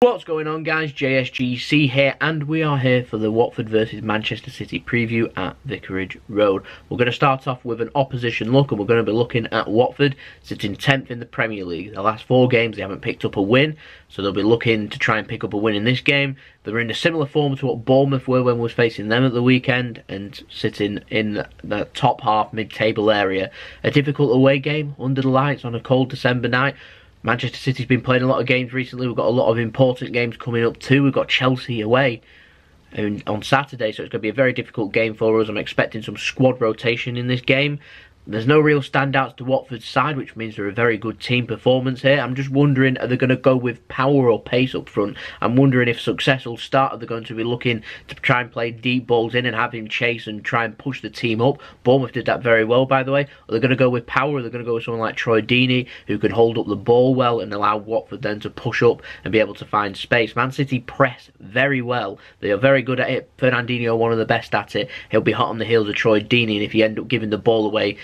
What's going on, guys? JSGC here, and we are here for the Watford versus Manchester City preview at Vicarage Road. We're going to start off with an opposition look, and we're going to be looking at Watford sitting 10th in the Premier League. The last 4 games they haven't picked up a win, so they'll be looking to try and pick up a win in this game. They're in a similar form to what Bournemouth were when we was facing them at the weekend, and sitting in the top half mid-table area. A difficult away game under the lights on a cold December night. Manchester City's been playing a lot of games recently. We've got a lot of important games coming up too. We've got Chelsea away on Saturday, so it's going to be a very difficult game for us. I'm expecting some squad rotation in this game. There's no real standouts to Watford's side, which means they're a very good team performance here. I'm just wondering, are they going to go with power or pace up front? I'm wondering if success will start, are they going to be looking to try and play deep balls in and have him chase and try and push the team up? Bournemouth did that very well, by the way. Are they going to go with power? Are they going to go with someone like Troy Deeney, who can hold up the ball well and allow Watford then to push up and be able to find space? Man City press very well. They are very good at it. Fernandinho, one of the best at it. He'll be hot on the heels of Troy Deeney, and if you end up giving the ball away,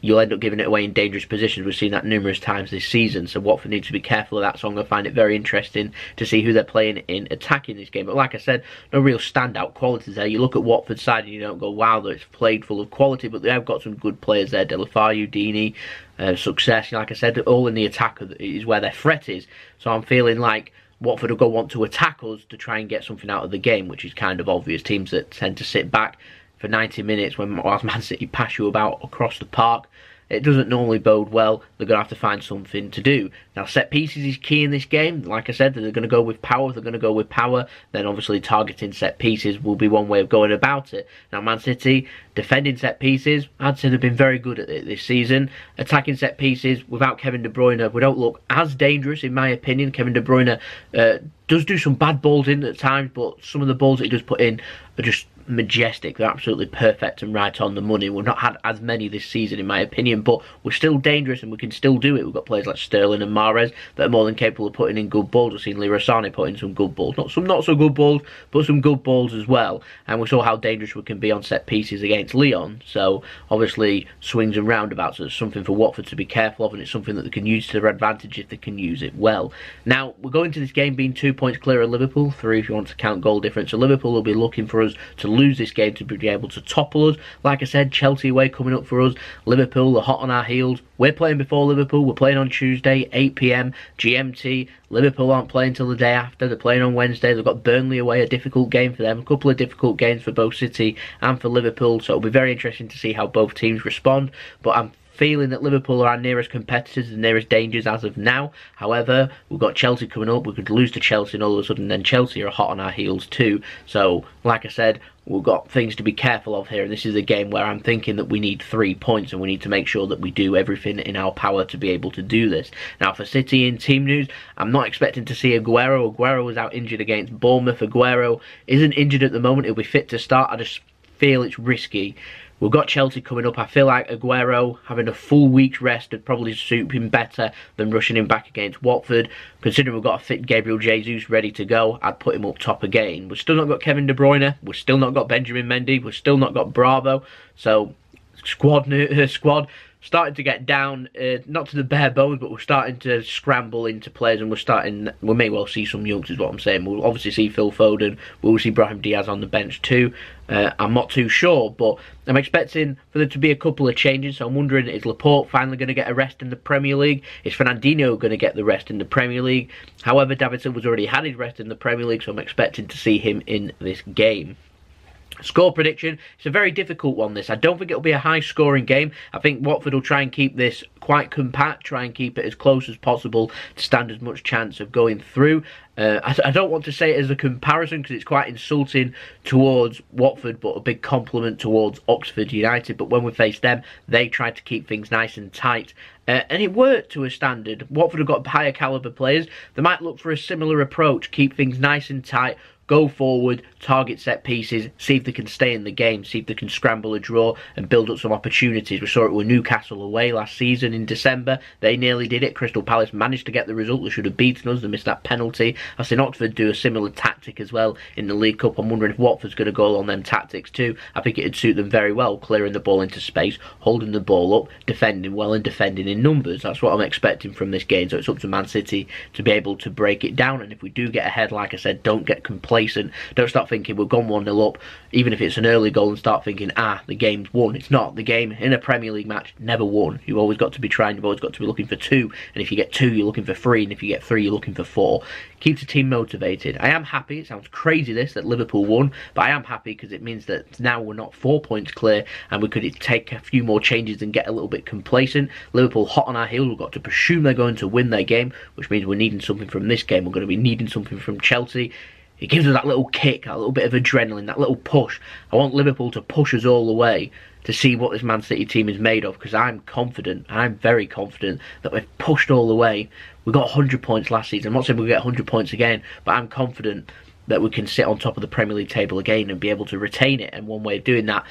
you'll end up giving it away in dangerous positions. We've seen that numerous times this season, so Watford needs to be careful of that. So I'm going to find it very interesting to see who they're playing in attacking this game. But like I said, no real standout qualities there. You look at Watford's side and you don't go, wow, it's played full of quality, but they have got some good players there. Deulofeu, Deeney, Success. Like I said, all in the attack is where their threat is. So I'm feeling like Watford will go want to attack us to try and get something out of the game, which is kind of obvious. Teams that tend to sit back for 90 minutes whilst Man City pass you about across the park, it doesn't normally bode well. They're going to have to find something to do. Now, set pieces is key in this game. Like I said, they're going to go with power. If they're going to go with power, then obviously targeting set pieces will be one way of going about it. Now, Man City, defending set pieces, I'd say they've been very good at it this season. Attacking set pieces, without Kevin De Bruyne, we don't look as dangerous, in my opinion. Kevin De Bruyne does do some bad balls in at times, but some of the balls that he does put in are just majestic. They're absolutely perfect and right on the money. We've not had as many this season, in my opinion, but we're still dangerous and we can still do it. We've got players like Sterling and Mahrez that are more than capable of putting in good balls. We've seen Leroy Sané put in some good balls, not so good balls, but some good balls as well. And we saw how dangerous we can be on set pieces against Lyon. So obviously swings and roundabouts are something for Watford to be careful of, and it's something that they can use to their advantage if they can use it well. Now, we're going to this game being 2 points clear of Liverpool, 3 if you want to count goal difference. So Liverpool will be looking for us to lose this game to be able to topple us. Like I said, Chelsea away coming up for us. Liverpool are hot on our heels. We're playing before Liverpool. We're playing on Tuesday, 8 PM GMT. Liverpool aren't playing till the day after. They're playing on Wednesday. They've got Burnley away, a difficult game for them. A couple of difficult games for both City and for Liverpool. So it'll be very interesting to see how both teams respond. But I'm feeling that Liverpool are our nearest competitors, the nearest dangers as of now. However, we've got Chelsea coming up. We could lose to Chelsea and all of a sudden then Chelsea are hot on our heels too. So, like I said, we've got things to be careful of here, and this is a game where I'm thinking that we need 3 points and we need to make sure that we do everything in our power to be able to do this. Now, for City in team news, I'm not expecting to see Aguero. Aguero was out injured against Bournemouth. Aguero isn't injured at the moment. He'll be fit to start. I just feel it's risky. We've got Chelsea coming up. I feel like Aguero having a full week's rest would probably suit him better than rushing him back against Watford. Considering we've got a fit Gabriel Jesus ready to go, I'd put him up top again. We've still not got Kevin De Bruyne. We've still not got Benjamin Mendy. We've still not got Bravo. So, squad starting to get down, not to the bare bones, but we're starting to scramble into players, and we may well see some youngsters, what I'm saying. We'll obviously see Phil Foden, we'll see Brahim Diaz on the bench too. I'm not too sure, but I'm expecting for there to be a couple of changes. So I'm wondering, is Laporte finally going to get a rest in the Premier League? Is Fernandinho going to get the rest in the Premier League? However, David Silva's already had his rest in the Premier League, so I'm expecting to see him in this game. Score prediction, it's a very difficult one this. I don't think it'll be a high scoring game. I think Watford will try and keep this quite compact, try and keep it as close as possible to stand as much chance of going through. I don't want to say it as a comparison because it's quite insulting towards Watford, but a big compliment towards Oxford United. But when we faced them, they tried to keep things nice and tight. And it worked to a standard. Watford have got higher calibre players. They might look for a similar approach, keep things nice and tight, go forward, target set pieces, see if they can stay in the game, see if they can scramble a draw and build up some opportunities. We saw it with Newcastle away last season in December. They nearly did it. Crystal Palace managed to get the result. They should have beaten us. They missed that penalty. I've seen Oxford do a similar tactic as well in the League Cup. I'm wondering if Watford's going to go on them tactics too. I think it'd suit them very well, clearing the ball into space, holding the ball up, defending well and defending in numbers. That's what I'm expecting from this game. So it's up to Man City to be able to break it down. And if we do get ahead, like I said, don't get complacent. Don't start thinking we've gone 1-0 up, even if it's an early goal, and start thinking, the game's won. It's not. The game in a Premier League match never won. You've always got to be trying. You've always got to be looking for 2. And if you get 2, you're looking for 3. And if you get 3, you're looking for 4. Keeps the team motivated. I am happy. It sounds crazy that Liverpool won, but I am happy because it means that now we're not 4 points clear and we could take a few more changes and get a little bit complacent. Liverpool hot on our heels. We've got to presume they're going to win their game, which means we're needing something from this game. We're going to be needing something from Chelsea. It gives us that little kick, that little bit of adrenaline, that little push. I want Liverpool to push us all the way to see what this Man City team is made of, because I'm confident, I'm very confident that we've pushed all the way. We got 100 points last season. I'm not saying we'll get 100 points again, but I'm confident that we can sit on top of the Premier League table again and be able to retain it. And one way of doing that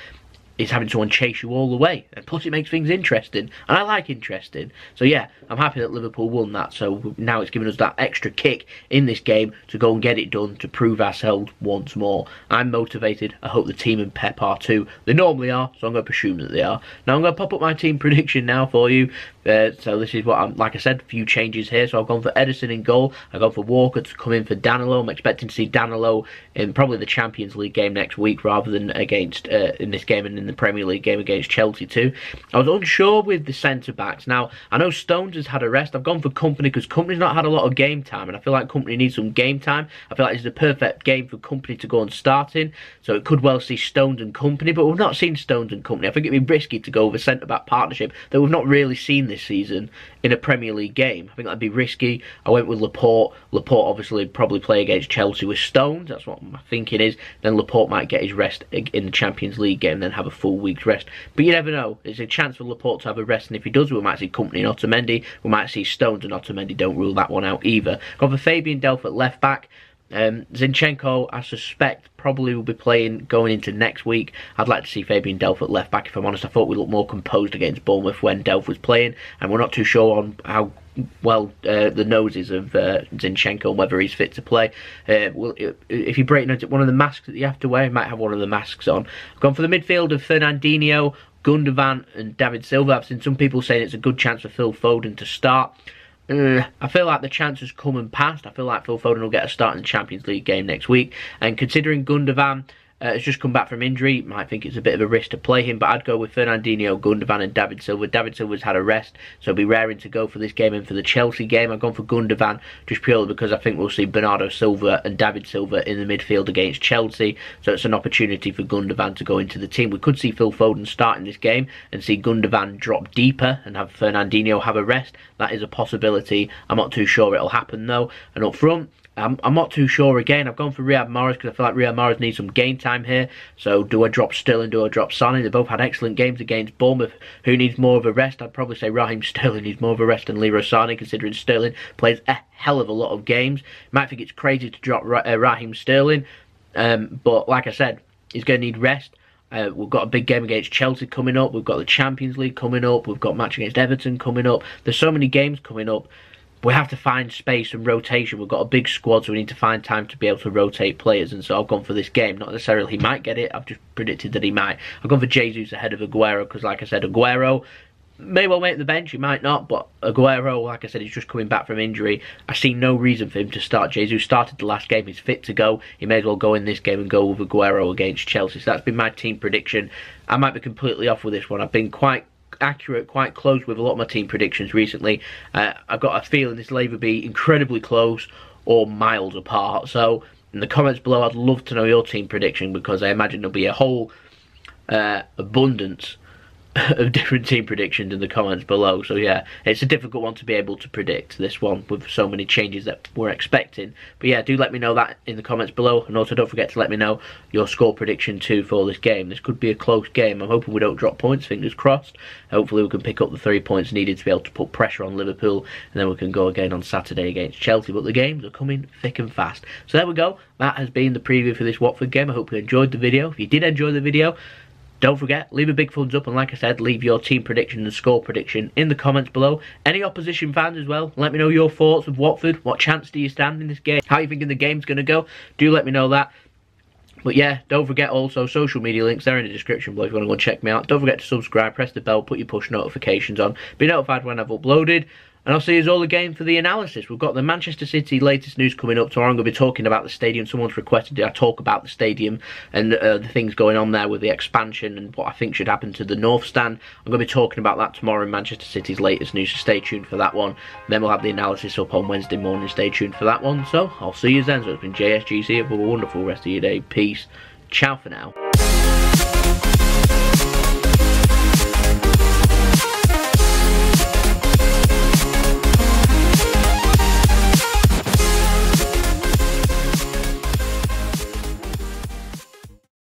is having someone chase you all the way. And plus it makes things interesting. And I like interesting. So yeah, I'm happy that Liverpool won that. So now it's given us that extra kick in this game to go and get it done, to prove ourselves once more. I'm motivated. I hope the team and Pep are too. They normally are, so I'm going to presume that they are. Now I'm going to pop up my team prediction now for you. So this is what I'm, like I said, a few changes here. So I've gone for Edison in goal. I've gone for Walker to come in for Danilo. I'm expecting to see Danilo in probably the Champions League game next week rather than against in this game and in the Premier League game against Chelsea too. I was unsure with the centre-backs. Now, I know Stones has had a rest. I've gone for Kompany because Kompany's not had a lot of game time, and I feel like Kompany needs some game time. I feel like this is the perfect game for Kompany to go and start in, so it could well see Stones and Kompany, but we've not seen Stones and Kompany. I think it'd be risky to go with a centre-back partnership that we've not really seen this season in a Premier League game. I think that'd be risky. I went with Laporte. Laporte obviously probably play against Chelsea with Stones. That's what my thinking is. Then Laporte might get his rest in the Champions League game and then have a full week's rest. But you never know. There's a chance for Laporte to have a rest, and if he does, we might see Kompany and Otamendi. We might see Stones and Otamendi. Don't rule that one out either. Gone for Fabian Delph at left back. Zinchenko, I suspect, probably will be playing going into next week. I'd like to see Fabian Delph at left back, if I'm honest. I thought we looked more composed against Bournemouth when Delph was playing, and we're not too sure on how well the noses of Zinchenko, whether he's fit to play. If you break one of the masks that you have to wear, he might have one of the masks on. I've gone for the midfield of Fernandinho, Gundogan and David Silva. I've seen some people saying it's a good chance for Phil Foden to start. I feel like the chance has come and passed. I feel like Phil Foden will get a start in the Champions League game next week. And considering Gundogan has just come back from injury, might think it's a bit of a risk to play him, but I'd go with Fernandinho, Gundogan and David Silva. David Silva's had a rest, so it'll be raring to go for this game and for the Chelsea game. I've gone for Gundogan just purely because I think we'll see Bernardo Silva and David Silva in the midfield against Chelsea, so it's an opportunity for Gundogan to go into the team. We could see Phil Foden start in this game and see Gundogan drop deeper and have Fernandinho have a rest. That is a possibility. I'm not too sure it'll happen though. And up front, I'm not too sure again. I've gone for Riyad Mahrez because I feel like Riyad Mahrez needs some game time here. So do I drop Sterling, do I drop Sané? They both had excellent games against Bournemouth. Who needs more of a rest? I'd probably say Raheem Sterling needs more of a rest than Leroy Sané, considering Sterling plays a hell of a lot of games. Might think it's crazy to drop Raheem Sterling, but like I said, he's going to need rest. We've got a big game against Chelsea coming up. We've got the Champions League coming up. We've got a match against Everton coming up. There's so many games coming up. We have to find space and rotation. We've got a big squad, so we need to find time to be able to rotate players. And so I've gone for this game. Not necessarily he might get it. I've just predicted that he might. I've gone for Jesus ahead of Aguero because, like I said, Aguero may well make the bench. He might not. But Aguero, like I said, he's just coming back from injury. I see no reason for him to start. Jesus started the last game. He's fit to go. He may as well go in this game and go with Aguero against Chelsea. So that's been my team prediction. I might be completely off with this one. I've been quite accurate, quite close with a lot of my team predictions recently. I've got a feeling this will either be incredibly close or miles apart. So in the comments below, I'd love to know your team prediction, because I imagine there'll be a whole abundance of different team predictions in the comments below. So yeah, it's a difficult one to be able to predict, this one, with so many changes that we're expecting. But yeah, do let me know that in the comments below, and also don't forget to let me know your score prediction too for this game. This could be a close game. I'm hoping we don't drop points, fingers crossed. Hopefully we can pick up the 3 points needed to be able to put pressure on Liverpool, and then we can go again on Saturday against Chelsea. But the games are coming thick and fast. So there we go. That has been the preview for this Watford game. I hope you enjoyed the video. If you did enjoy the video, don't forget, leave a big thumbs up, and like I said, leave your team prediction and score prediction in the comments below. Any opposition fans as well, let me know your thoughts of Watford. What chance do you stand in this game? How are you thinking the game's going to go? Do let me know that. But yeah, don't forget also, social media links, they're in the description below if you want to go and check me out. Don't forget to subscribe, press the bell, put your push notifications on, be notified when I've uploaded. And I'll see you all again for the analysis. We've got the Manchester City latest news coming up tomorrow. I'm going to be talking about the stadium. Someone's requested that I talk about the stadium and the things going on there with the expansion and what I think should happen to the North Stand. I'm going to be talking about that tomorrow in Manchester City's latest news, so stay tuned for that one. Then we'll have the analysis up on Wednesday morning. Stay tuned for that one. So I'll see you then. So it's been JSGC. Have a wonderful rest of your day. Peace. Ciao for now.